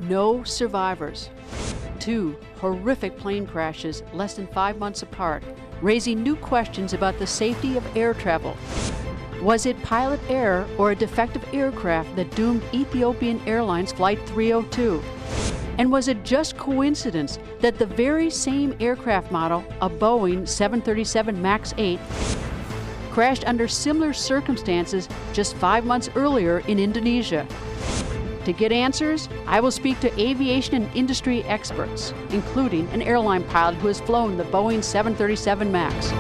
No survivors. 2 horrific plane crashes less than 5 months apart, raising new questions about the safety of air travel. Was it pilot error or a defective aircraft that doomed Ethiopian Airlines Flight 302? And was it just coincidence that the very same aircraft model, a Boeing 737 MAX 8, crashed under similar circumstances just 5 months earlier in Indonesia? To get answers, I will speak to aviation and industry experts, including an airline pilot who has flown the Boeing 737 MAX.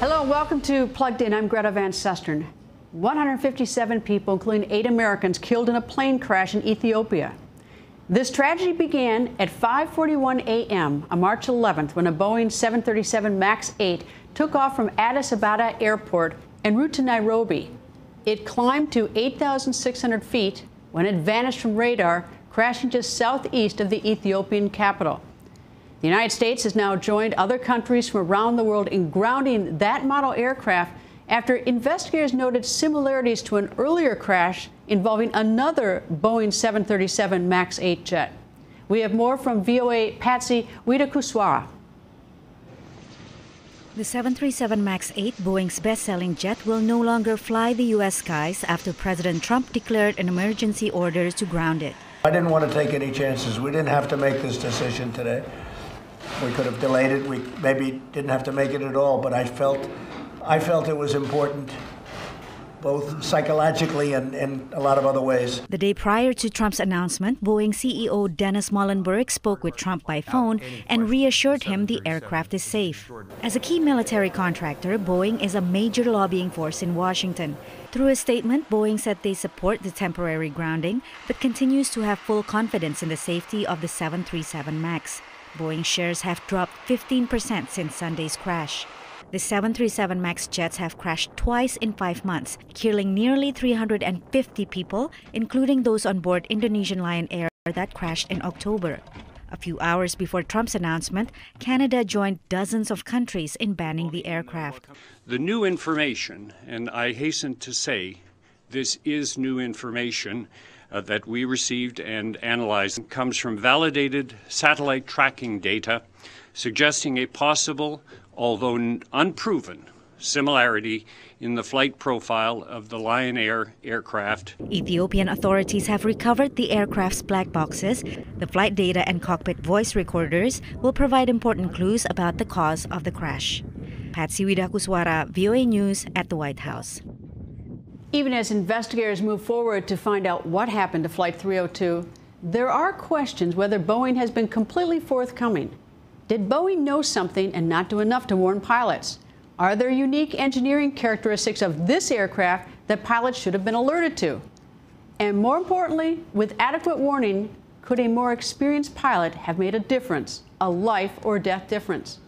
Hello, welcome to Plugged In. I'm Greta Van Susteren. 157 people, including 8 Americans, killed in a plane crash in Ethiopia. This tragedy began at 5:41 a.m. on March 11th when a Boeing 737 MAX 8 took off from Addis Ababa Airport en route to Nairobi. It climbed to 8,600 feet when it vanished from radar, crashing just southeast of the Ethiopian capital. The United States has now joined other countries from around the world in grounding that model aircraft after investigators noted similarities to an earlier crash involving another Boeing 737 MAX 8 jet. We have more from VOA Patsy Widakuswara. The 737 MAX 8, Boeing's best-selling jet, will no longer fly the U.S. skies after President Trump declared an emergency order to ground it. I didn't want to take any chances. We didn't have to make this decision today. We could have delayed it. We maybe didn't have to make it at all, but I felt it was important, both psychologically and in a lot of other ways. The day prior to Trump's announcement, Boeing CEO Dennis Muilenburg spoke with Trump by phone and reassured him the aircraft is safe. As a key military contractor, Boeing is a major lobbying force in Washington. Through a statement, Boeing said they support the temporary grounding, but continues to have full confidence in the safety of the 737 MAX. Boeing shares have dropped 15% since Sunday's crash. The 737 MAX jets have crashed twice in 5 months, killing nearly 350 people, including those on board Indonesian Lion Air that crashed in October. A few hours before Trump's announcement, Canada joined dozens of countries in banning the aircraft. The new information, and I hasten to say this is new information that we received and analyzed, comes from validated satellite tracking data suggesting a possible, although unproven, similarity in the flight profile of the Lion Air aircraft. Ethiopian authorities have recovered the aircraft's black boxes. The flight data and cockpit voice recorders will provide important clues about the cause of the crash. Patsy Widakuswara, VOA News at the White House. Even as investigators move forward to find out what happened to Flight 302, there are questions whether Boeing has been completely forthcoming. Did Boeing know something and not do enough to warn pilots? Are there unique engineering characteristics of this aircraft that pilots should have been alerted to? And more importantly, with adequate warning, could a more experienced pilot have made a difference, a life or death difference?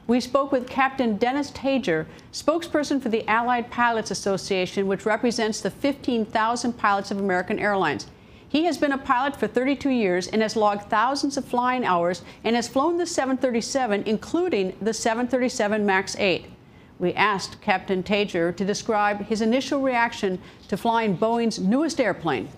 We spoke with Captain Dennis Tager, spokesperson for the Allied Pilots Association, which represents the 15,000 pilots of American Airlines. He has been a pilot for 32 years and has logged thousands of flying hours and has flown the 737, including the 737 MAX 8. We asked Captain Tager to describe his initial reaction to flying Boeing's newest airplane.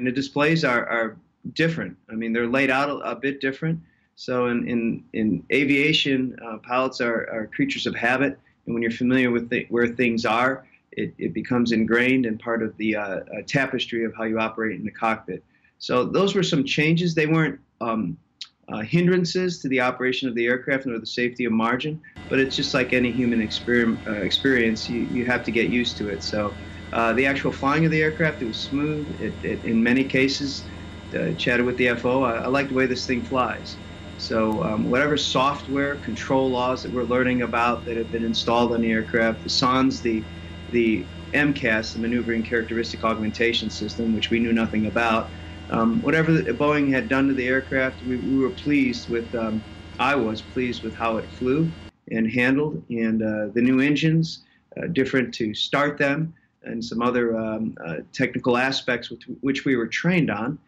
And the displays are different. I mean, they're laid out a bit different. So in aviation, pilots are creatures of habit. And when you're familiar with where things are, it becomes ingrained and part of the tapestry of how you operate in the cockpit. So those were some changes. They weren't hindrances to the operation of the aircraft nor the safety of margin, but it's just like any human experience, you have to get used to it. So the actual flying of the aircraft, it was smooth. In many cases, chatted with the FO, I like the way this thing flies. So whatever software control laws that we're learning about that have been installed on the aircraft, the SONS, the MCAS, the Maneuvering Characteristic Augmentation System, which we knew nothing about, whatever Boeing had done to the aircraft, we were pleased with, I was pleased with how it flew and handled, and the new engines, different to start them, and some other technical aspects which we were trained on,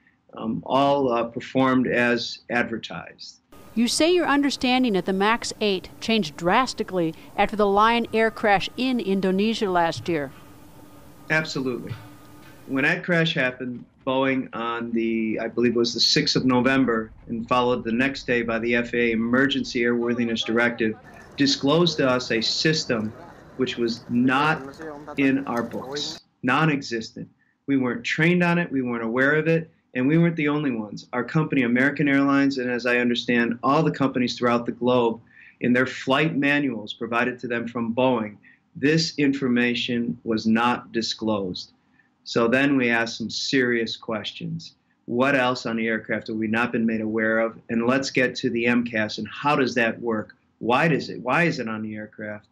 all performed as advertised. You say your understanding that the MAX 8 changed drastically after the Lion Air crash in Indonesia last year. Absolutely. When that crash happened, Boeing on I believe it was the 6th of November, and followed the next day by the FAA Emergency Airworthiness Directive, disclosed to us a system which was not in our books, non-existent. We weren't trained on it, we weren't aware of it, and we weren't the only ones. Our company, American Airlines, and as I understand, all the companies throughout the globe, in their flight manuals provided to them from Boeing, this information was not disclosed. So then we asked some serious questions. What else on the aircraft have we not been made aware of? And let's get to the MCAS and how does that work? Why is it on the aircraft?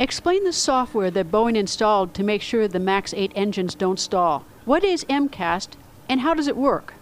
Explain the software that Boeing installed to make sure the MAX 8 engines don't stall. What is MCAS and how does it work?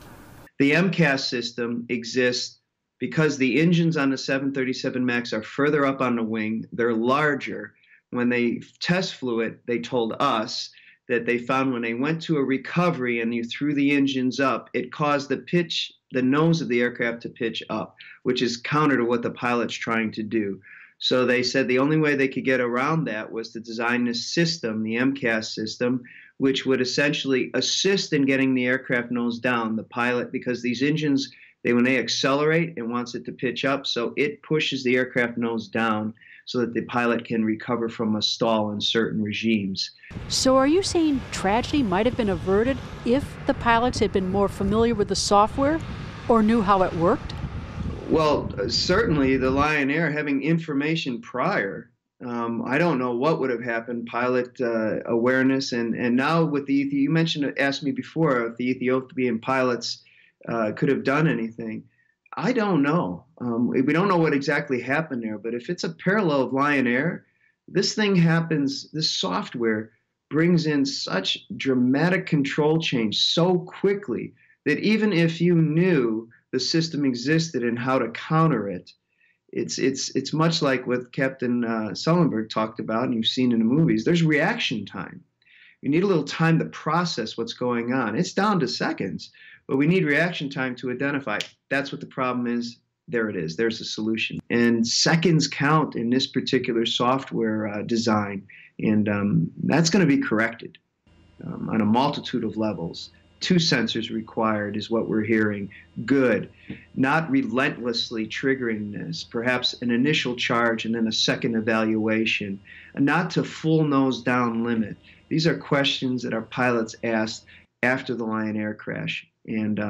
The MCAS system exists because the engines on the 737 MAX are further up on the wing. They're larger. When they test flew it, they told us that they found when they went to a recovery and you threw the engines up, it caused the nose of the aircraft to pitch up, which is counter to what the pilot's trying to do. So they said the only way they could get around that was to design this system, the MCAS system, which would essentially assist in getting the aircraft nose down, the pilot, because these engines, when they accelerate, it wants it to pitch up, so it pushes the aircraft nose down so that the pilot can recover from a stall in certain regimes. So are you saying tragedy might have been averted if the pilots had been more familiar with the software or knew how it worked? Well, certainly the Lion Air having information prior, I don't know what would have happened, pilot awareness, and now with you asked me before if the Ethiopian pilots could have done anything. I don't know. We don't know what exactly happened there, but if it's a parallel of Lion Air, this software brings in such dramatic control change so quickly that even if you knew the system existed and how to counter it, it's much like what Captain Sullenberg talked about, and you've seen in the movies. There's reaction time. You need a little time to process what's going on. It's down to seconds, but we need reaction time to identify. That's what the problem is. There it is. There's a solution. And seconds count in this particular software design, and that's going to be corrected on a multitude of levels. 2 sensors required is what we're hearing. Good. Not relentlessly triggering this. Perhaps an initial charge and then a second evaluation. And not to full nose down limit. These are questions that our pilots asked after the Lion Air crash. And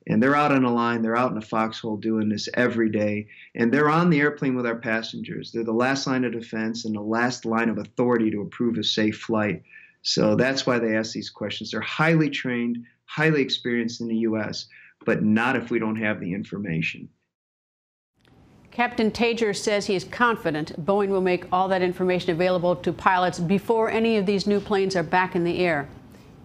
they're out on the line, they're out in the foxhole doing this every day, and they're on the airplane with our passengers. They're the last line of defense and the last line of authority to approve a safe flight. So that's why they ask these questions. They're highly trained, highly experienced in the U.S., but not if we don't have the information. Captain Tager says he is confident Boeing will make all that information available to pilots before any of these new planes are back in the air.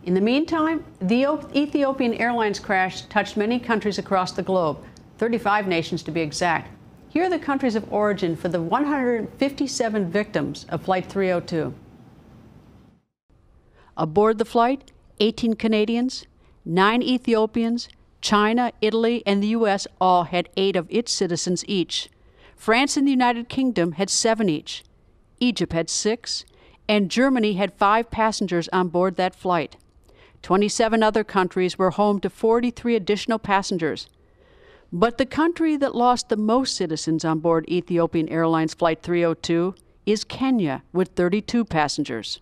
In the meantime, the Ethiopian Airlines crash touched many countries across the globe, 35 nations to be exact. Here are the countries of origin for the 157 victims of Flight 302. Aboard the flight, 18 Canadians, 9 Ethiopians, China, Italy, and the U.S. all had 8 of its citizens each. France and the United Kingdom had 7 each. Egypt had 6, and Germany had 5 passengers on board that flight. 27 other countries were home to 43 additional passengers. But the country that lost the most citizens on board Ethiopian Airlines Flight 302 is Kenya, with 32 passengers.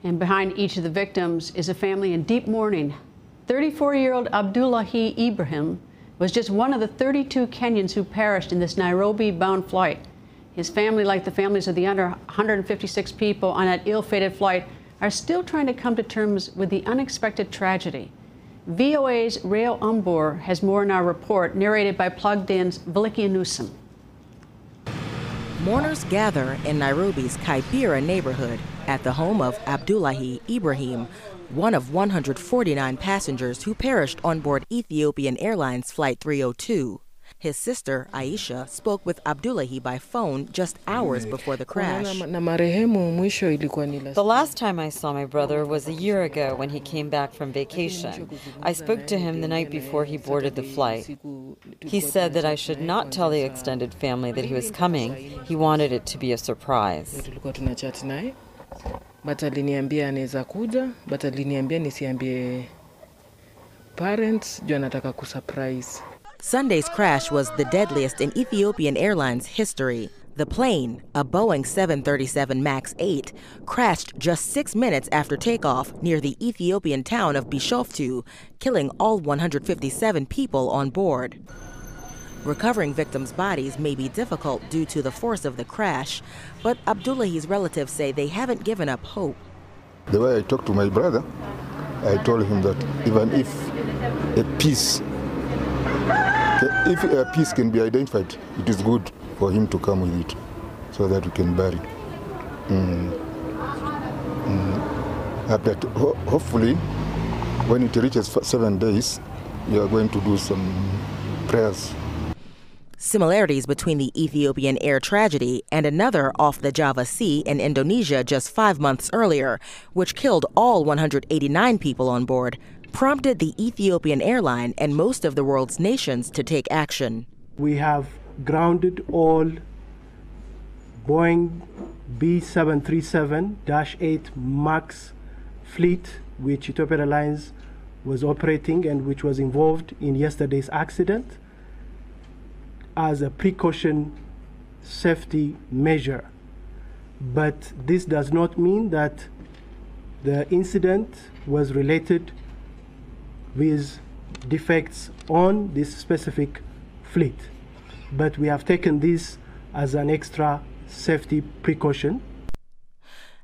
And behind each of the victims is a family in deep mourning. 34-year-old Abdullahi Ibrahim was just one of the 32 Kenyans who perished in this Nairobi-bound flight. His family, like the families of the other 156 people on that ill-fated flight, are still trying to come to terms with the unexpected tragedy. VOA's Rael Umbur has more in our report, narrated by Plugged In's Valikia Newsom. Mourners gather in Nairobi's Kibera neighborhood at the home of Abdullahi Ibrahim, one of 149 passengers who perished on board Ethiopian Airlines Flight 302. His sister, Aisha, spoke with Abdullahi by phone just hours before the crash. The last time I saw my brother was a year ago when he came back from vacation. I spoke to him the night before he boarded the flight. He said that I should not tell the extended family that he was coming. He wanted it to be a surprise. But aliniambia anaweza kuja, but aliniambia nisiambie parents, juu anataka kusurprise. Sunday's crash was the deadliest in Ethiopian Airlines history. The plane, a Boeing 737 MAX 8, crashed just 6 minutes after takeoff near the Ethiopian town of Bishoftu, killing all 157 people on board. Recovering victims' bodies may be difficult due to the force of the crash, but Abdullahi's relatives say they haven't given up hope. The way I talked to my brother, I told him that even if a piece can be identified, it is good for him to come with it so that we can bury. But hopefully, when it reaches 7 days, we are going to do some prayers. Similarities between the Ethiopian air tragedy and another off the Java Sea in Indonesia just 5 months earlier, which killed all 189 people on board, prompted the Ethiopian airline and most of the world's nations to take action. We have grounded all Boeing B737-8 MAX fleet, which Ethiopian Airlines was operating and which was involved in yesterday's accident, as a precaution safety measure. But this does not mean that the incident was related with defects on this specific fleet. But we have taken this as an extra safety precaution.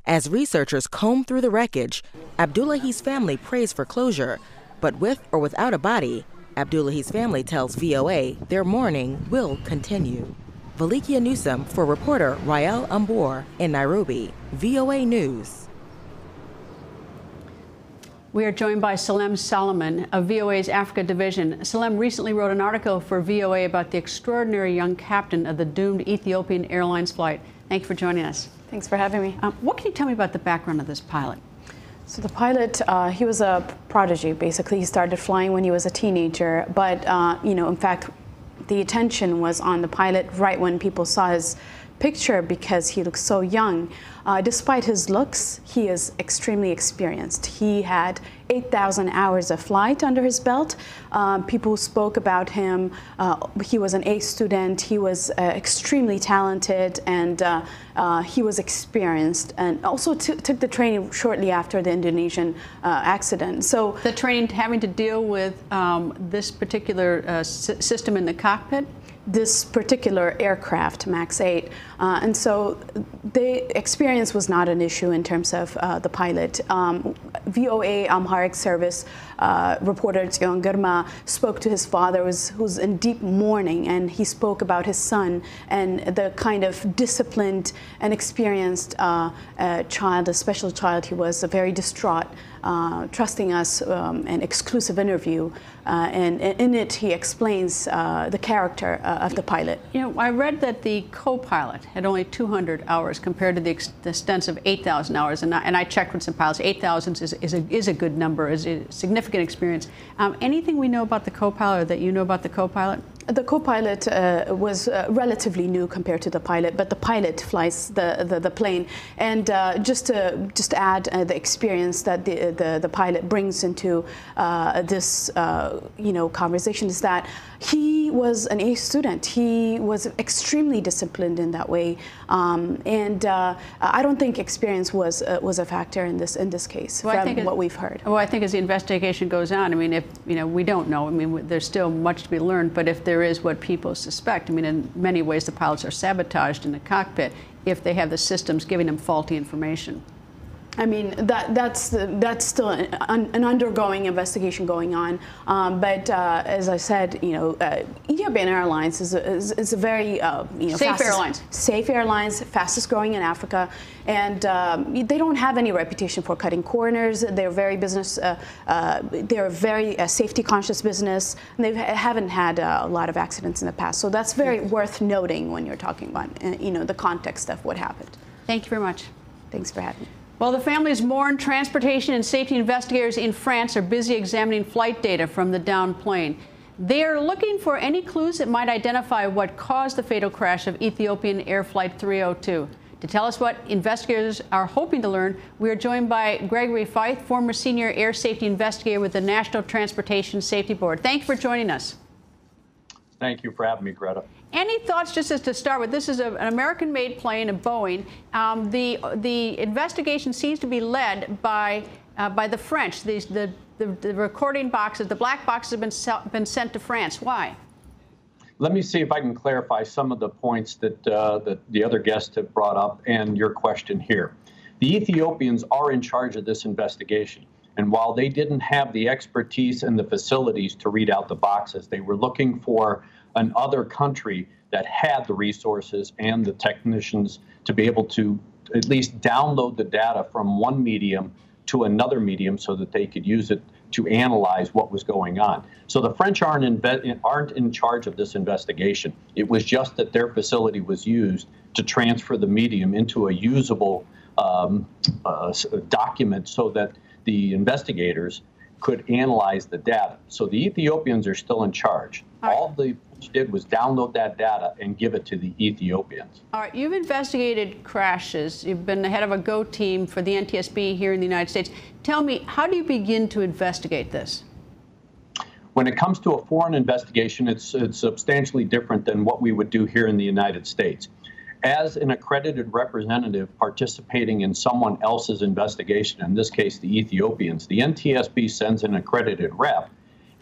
As researchers comb through the wreckage, Abdullahi's family prays for closure, but with or without a body, Abdullahi's family tells VOA their mourning will continue. Valikia Newsom for reporter Rael Ambor in Nairobi, VOA News. We are joined by Salem Solomon of VOA's Africa Division. Salem recently wrote an article for VOA about the extraordinary young captain of the doomed Ethiopian Airlines flight. Thank you for joining us. Thanks for having me. What can you tell me about the background of this pilot? So the pilot, he was a prodigy, basically. He started flying when he was a teenager, but, in fact, the attention was on the pilot right when people saw his picture because he looked so young. Despite his looks, he is extremely experienced. He had 8,000 hours of flight under his belt. People spoke about him. He was an A student. He was extremely talented, and he was experienced, and also took the training shortly after the Indonesian accident. So the training having to deal with this particular system in the cockpit? This particular aircraft, MAX 8. And so the experience was not an issue in terms of the pilot. VOA Amharic service reporter Tion Girma spoke to his father, who's in deep mourning, and he spoke about his son and the kind of disciplined and experienced child, a special child he was, very distraught, trusting us an exclusive interview. And in it, he explains the character of the pilot. You know, I read that the co-pilot had only 200 hours compared to the extensive 8,000 hours, and I checked with some pilots. 8,000 is a good number, is a significant experience. Anything we know about the co-pilot, or that you know about the co-pilot? The co-pilot was relatively new compared to the pilot, but the pilot flies the plane. And just to add the experience that the pilot brings into this conversation is that he was an A student. He was extremely disciplined in that way, and I don't think experience was a factor in this case, from what we've heard. Well, I think as the investigation goes on, I mean, if we don't know. I mean, there's still much to be learned. But if there is what people suspect, I mean, in many ways, the pilots are sabotaged in the cockpit if they have the systems giving them faulty information. I mean, that's still an undergoing investigation going on. But as I said, Ethiopian Airlines is a very safe airlines, fastest growing in Africa, and they don't have any reputation for cutting corners. They're very they're a very safety conscious business, and they haven't had a lot of accidents in the past. So that's very worth noting when you're talking about the context of what happened. Thank you very much. Thanks for having me. Well, the families mourn. Transportation and safety investigators in France are busy examining flight data from the downed plane. They are looking for any clues that might identify what caused the fatal crash of Ethiopian Air Flight 302. To tell us what investigators are hoping to learn, we are joined by Gregory Feith, former senior air safety investigator with the National Transportation Safety Board. Thank you for joining us. Thank you for having me, Greta. Any thoughts, just as to start with, this is an American-made plane, a Boeing. The investigation seems to be led by the French. The recording boxes, the black boxes have been sent to France. Why? Let me see if I can clarify some of the points that the other guests have brought up and your question here. The Ethiopians are in charge of this investigation. And while they didn't have the expertise and the facilities to read out the boxes, they were looking for another country that had the resources and the technicians to be able to at least download the data from one medium to another medium so that they could use it to analyze what was going on. So the French aren't in charge of this investigation. It was just that their facility was used to transfer the medium into a usable document so that the investigators could analyze the data. So the Ethiopians are still in charge. All the French did was download that data and give it to the Ethiopians. All right, you've investigated crashes. You've been the head of a GO team for the NTSB here in the United States. Tell me, how do you begin to investigate this? When it comes to a foreign investigation, it's substantially different than what we would do here in the United States. As an accredited representative participating in someone else's investigation, in this case the Ethiopians, the NTSB sends an accredited rep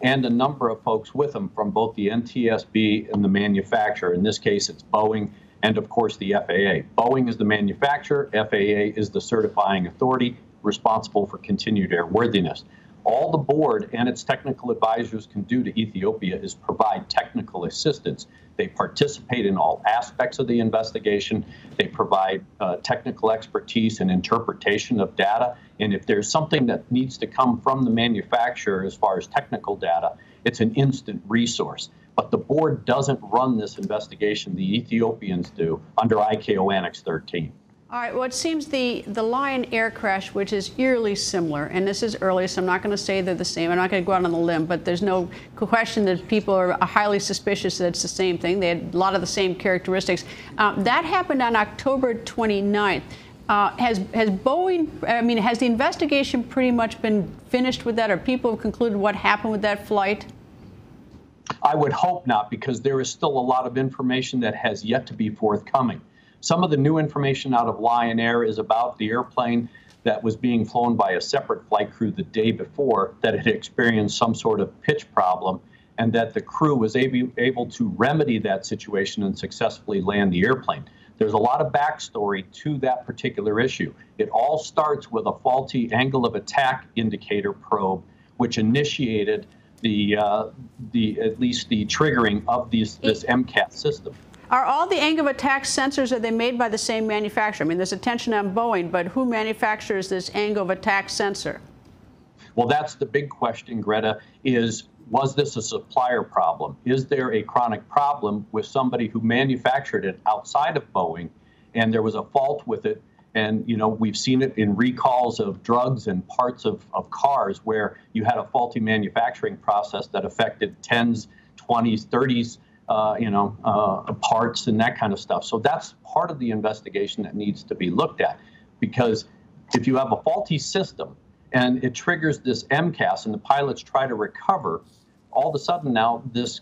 and a number of folks with them from both the NTSB and the manufacturer. In this case, it's Boeing and, of course, the FAA. Boeing is the manufacturer. FAA is the certifying authority responsible for continued airworthiness. All the board and its technical advisors can do to Ethiopia is provide technical assistance. They participate in all aspects of the investigation. They provide technical expertise and interpretation of data. And if there's something that needs to come from the manufacturer as far as technical data, it's an instant resource. But the board doesn't run this investigation. The Ethiopians do under ICAO Annex 13. All right, well, it seems the Lion Air crash, which is eerily similar, and this is early, so I'm not going to say they're the same. I'm not going to go out on the limb, but there's no question that people are highly suspicious that it's the same thing. They had a lot of the same characteristics. That happened on October 29th. Has Boeing, has the investigation pretty much been finished with that, or people have concluded what happened with that flight? I would hope not, because there is still a lot of information that has yet to be forthcoming. Some of the new information out of Lion Air is about the airplane that was being flown by a separate flight crew the day before that had experienced some sort of pitch problem, and that the crew was able to remedy that situation and successfully land the airplane. There's a lot of backstory to that particular issue. It all starts with a faulty angle of attack indicator probe, which initiated at least the triggering of this MCAS system. Are all the angle of attack sensors, are they made by the same manufacturer? I mean, there's attention on Boeing, but who manufactures this angle of attack sensor? Well, that's the big question, Greta, was this a supplier problem? Is there a chronic problem with somebody who manufactured it outside of Boeing and there was a fault with it? And, we've seen it in recalls of drugs and parts of cars where you had a faulty manufacturing process that affected 10s, 20s, 30s, parts and that kind of stuff. So that's part of the investigation that needs to be looked at, because if you have a faulty system and it triggers this MCAS and the pilots try to recover, all of a sudden now this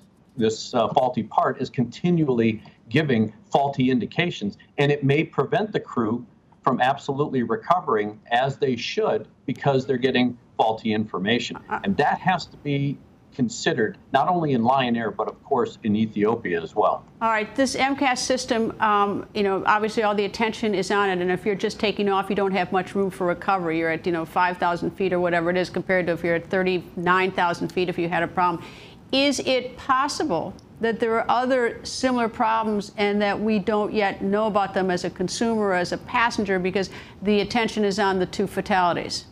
faulty part is continually giving faulty indications, and it may prevent the crew from absolutely recovering as they should because they're getting faulty information. And that has to be considered, not only in Lion Air, but of course in Ethiopia as well. All right, this MCAS system, obviously all the attention is on it, and if you're just taking off, you don't have much room for recovery. You're at, 5,000 feet or whatever it is, compared to if you're at 39,000 feet if you had a problem. Is it possible that there are other similar problems and that we don't yet know about them as a consumer or as a passenger because the attention is on the two fatalities?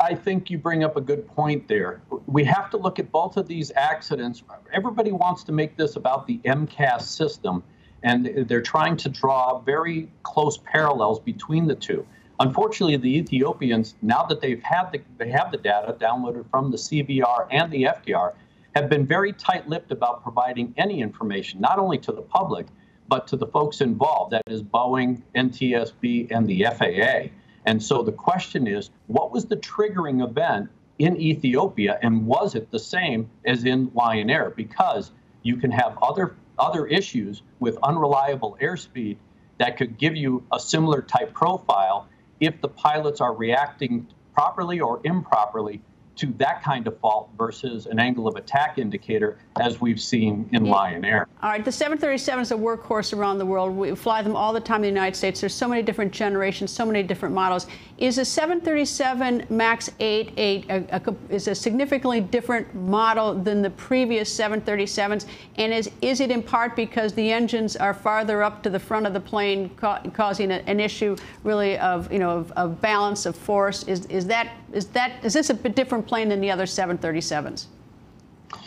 I think you bring up a good point there. We have to look at both of these accidents. Everybody wants to make this about the MCAS system, and they're trying to draw very close parallels between the two. Unfortunately, the Ethiopians, now that they have the data downloaded from the CVR and the FDR, have been very tight-lipped about providing any information, not only to the public, but to the folks involved, that is Boeing, NTSB, and the FAA. And so the question is, what was the triggering event in Ethiopia, and was it the same as in Lion Air? Because you can have other issues with unreliable airspeed that could give you a similar type profile if the pilots are reacting properly or improperly to that kind of fault versus an angle of attack indicator, as we've seen in Lion Air. All right, the 737 is a workhorse around the world. We fly them all the time in the United States. There's so many different generations, so many different models. Is a 737 MAX 8 is a significantly different model than the previous 737s? And is it in part because the engines are farther up to the front of the plane, causing an issue really of balance of force? Is this a bit different plane than the other 737s?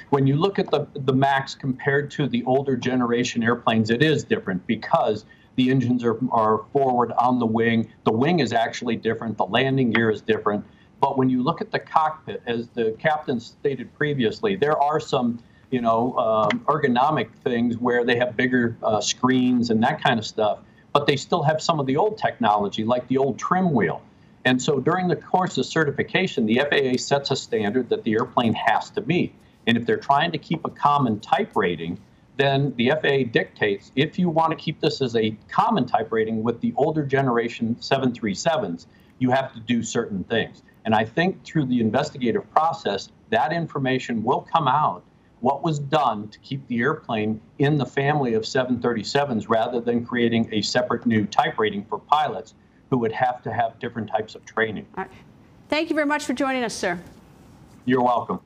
When you look at the MAX compared to the older generation airplanes, it is different because the engines are forward on the wing. The wing is actually different. The landing gear is different. But when you look at the cockpit, as the captain stated previously, there are some ergonomic things where they have bigger screens and that kind of stuff. But they still have some of the old technology, like the old trim wheel. And so during the course of certification, the FAA sets a standard that the airplane has to meet. And if they're trying to keep a common type rating, then the FAA dictates if you want to keep this as a common type rating with the older generation 737s, you have to do certain things. And I think through the investigative process, that information will come out, what was done to keep the airplane in the family of 737s rather than creating a separate new type rating for pilots who would have to have different types of training. All right. Thank you very much for joining us, sir. You're welcome.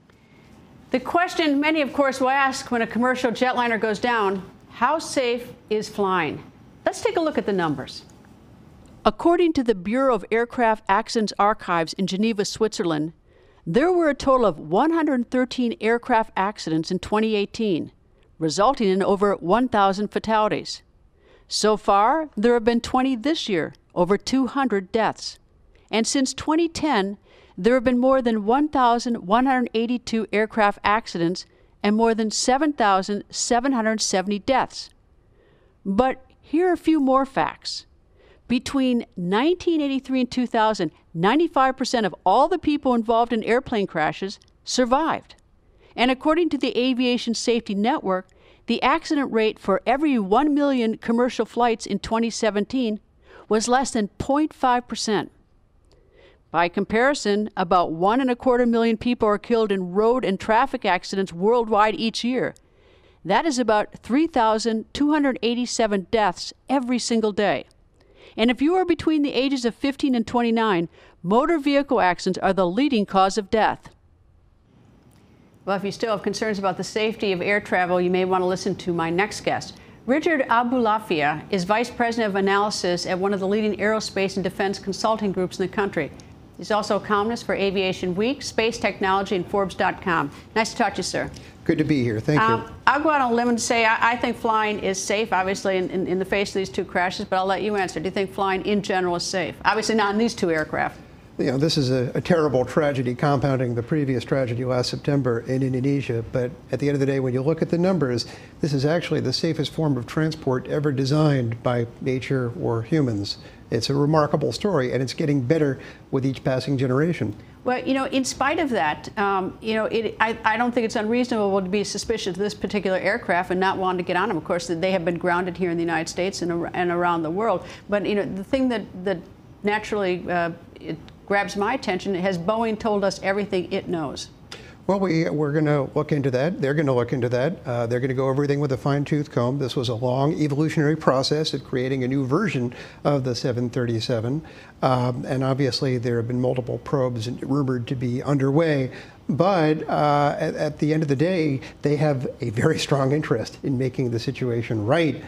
The question many, of course, will ask when a commercial jetliner goes down, how safe is flying? Let's take a look at the numbers. According to the Bureau of Aircraft Accidents Archives in Geneva, Switzerland, there were a total of 113 aircraft accidents in 2018, resulting in over 1,000 fatalities. So far, there have been 20 this year, over 200 deaths. And since 2010, there have been more than 1,182 aircraft accidents and more than 7,770 deaths. But here are a few more facts. Between 1983 and 2000, 95% of all the people involved in airplane crashes survived. And according to the Aviation Safety Network, the accident rate for every 1 million commercial flights in 2017 was less than 0.5%. By comparison, about 1.25 million people are killed in road and traffic accidents worldwide each year. That is about 3,287 deaths every single day. And if you are between the ages of 15 and 29, motor vehicle accidents are the leading cause of death. Well, if you still have concerns about the safety of air travel, you may want to listen to my next guest. Richard Abulafia is Vice President of Analysis at one of the leading aerospace and defense consulting groups in the country. He's also a columnist for Aviation Week, Space Technology, and Forbes.com. Nice to talk to you, sir. Good to be here. Thank you. I'll go out on a limb and say I think flying is safe, obviously, in the face of these two crashes, but I'll let you answer. Do you think flying in general is safe? Obviously not in these two aircraft. This is a terrible tragedy compounding the previous tragedy last September in Indonesia. But at the end of the day, when you look at the numbers, this is actually the safest form of transport ever designed by nature or humans. It's a remarkable story, and it's getting better with each passing generation. Well, in spite of that, I don't think it's unreasonable to be suspicious of this particular aircraft and not want to get on them. Of course, they have been grounded here in the United States and around the world. But, the thing that naturally it grabs my attention, has Boeing told us everything it knows? Well, we're going to look into that. They're going to look into that. They're going to go over everything with a fine-tooth comb. This was a long evolutionary process of creating a new version of the 737. And obviously, there have been multiple probes rumored to be underway. But at the end of the day, they have a very strong interest in making the situation right.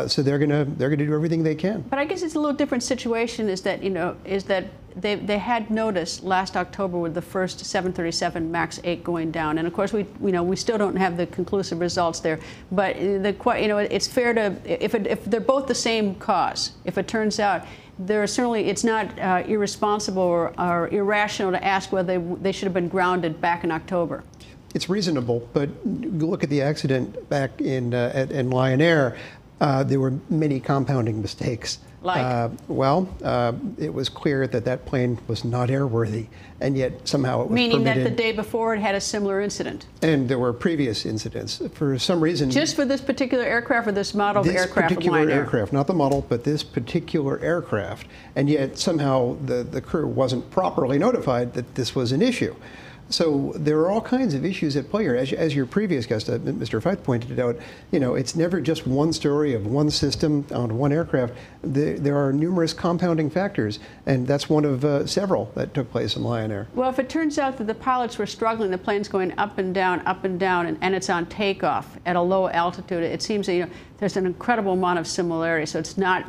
So they're gonna do everything they can. But I guess it's a little different situation. Is that they had noticed last October with the first 737 MAX 8 going down, and of course we still don't have the conclusive results there. But it's fair to if they're both the same cause. If it turns out it's not irresponsible or irrational to ask whether they should have been grounded back in October. It's reasonable, but look at the accident back in Lion Air. There were many compounding mistakes. Like? It was clear that plane was not airworthy, and yet somehow it was Meaning permitted. that the day before it had a similar incident. And there were previous incidents. For some reason... Just for this particular aircraft or this model of aircraft? This particular aircraft, not the model, but this particular aircraft. And yet somehow the crew wasn't properly notified that this was an issue. So there are all kinds of issues at play here. As your previous guest, Mr. Feith, pointed it out, it's never just one story of one system on one aircraft. There are numerous compounding factors, and that's one of several that took place in Lion Air. Well, if it turns out that the pilots were struggling, the plane's going up and down, and it's on takeoff at a low altitude, it seems that there's an incredible amount of similarity. So it's not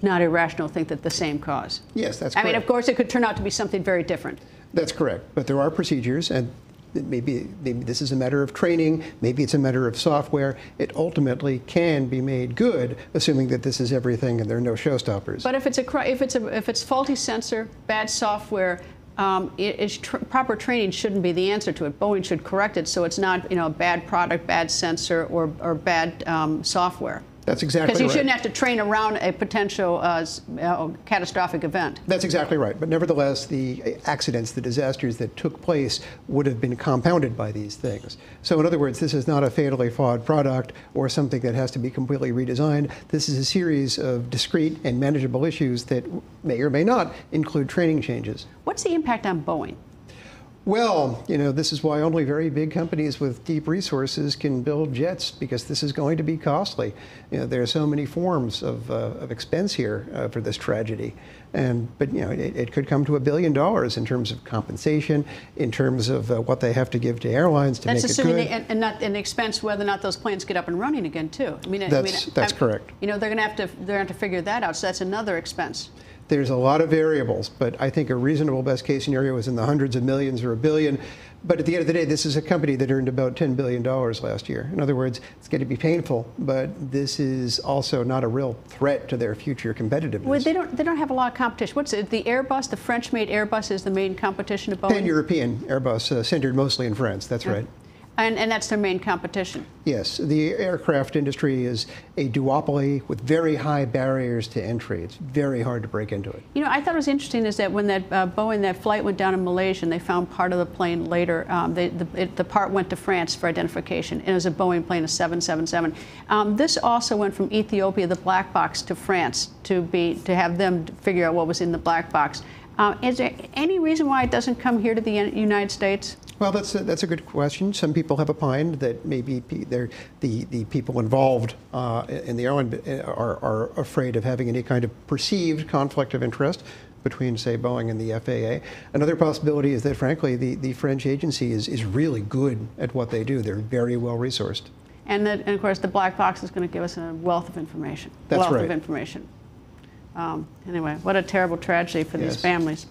irrational to think that the same cause. Yes, that's correct. I mean, of course, it could turn out to be something very different. That's correct, but there are procedures, and maybe this is a matter of training, maybe it's a matter of software. It ultimately can be made good, assuming that this is everything and there are no showstoppers. But if it's faulty sensor, bad software, proper training shouldn't be the answer to it. Boeing should correct it so it's not bad product, bad sensor, or bad software. That's exactly right. Because you shouldn't have to train around a potential catastrophic event. That's exactly right. But nevertheless, the accidents, the disasters that took place would have been compounded by these things. So in other words, this is not a fatally flawed product or something that has to be completely redesigned. This is a series of discrete and manageable issues that may or may not include training changes. What's the impact on Boeing? Well, this is why only very big companies with deep resources can build jets, because this is going to be costly. There are so many forms of expense here for this tragedy. But it could come to $1 billion in terms of compensation, in terms of what they have to give to airlines to make it good. That's assuming and not an expense whether or not those planes get up and running again too. That's correct. They're going to have to figure that out. So that's another expense. There's a lot of variables, but I think a reasonable best case scenario is in the hundreds of millions or $1 billion. But at the end of the day, this is a company that earned about $10 billion last year. In other words, it's going to be painful, but this is also not a real threat to their future competitiveness. Well, they don't have a lot of competition. What's it? The Airbus, the French-made Airbus, is the main competition of Boeing? Pan-European Airbus, centered mostly in France. That's right. And that's their main competition? Yes. The aircraft industry is a duopoly with very high barriers to entry. It's very hard to break into it. I thought it was interesting is that when that Boeing, that flight went down in Malaysia and they found part of the plane later, the part went to France for identification. And it was a Boeing plane, a 777. This also went from Ethiopia, the black box, to France to have them figure out what was in the black box. Is there any reason why it doesn't come here to the United States? Well, that's a good question. Some people have opined that maybe the people involved in the airline are afraid of having any kind of perceived conflict of interest between, say, Boeing and the FAA. Another possibility is that, frankly, the French agency is really good at what they do. They're very well resourced. And of course, the black box is going to give us a wealth of information. That's right. Anyway, what a terrible tragedy for these families.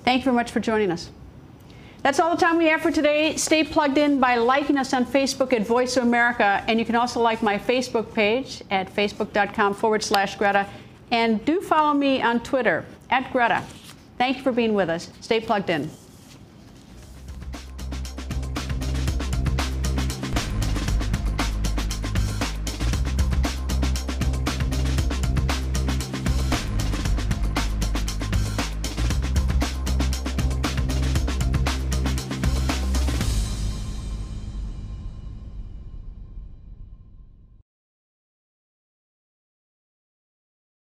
Thank you very much for joining us. That's all the time we have for today. Stay plugged in by liking us on Facebook at Voice of America. And you can also like my Facebook page at facebook.com/Greta. And do follow me on Twitter at Greta. Thank you for being with us. Stay plugged in.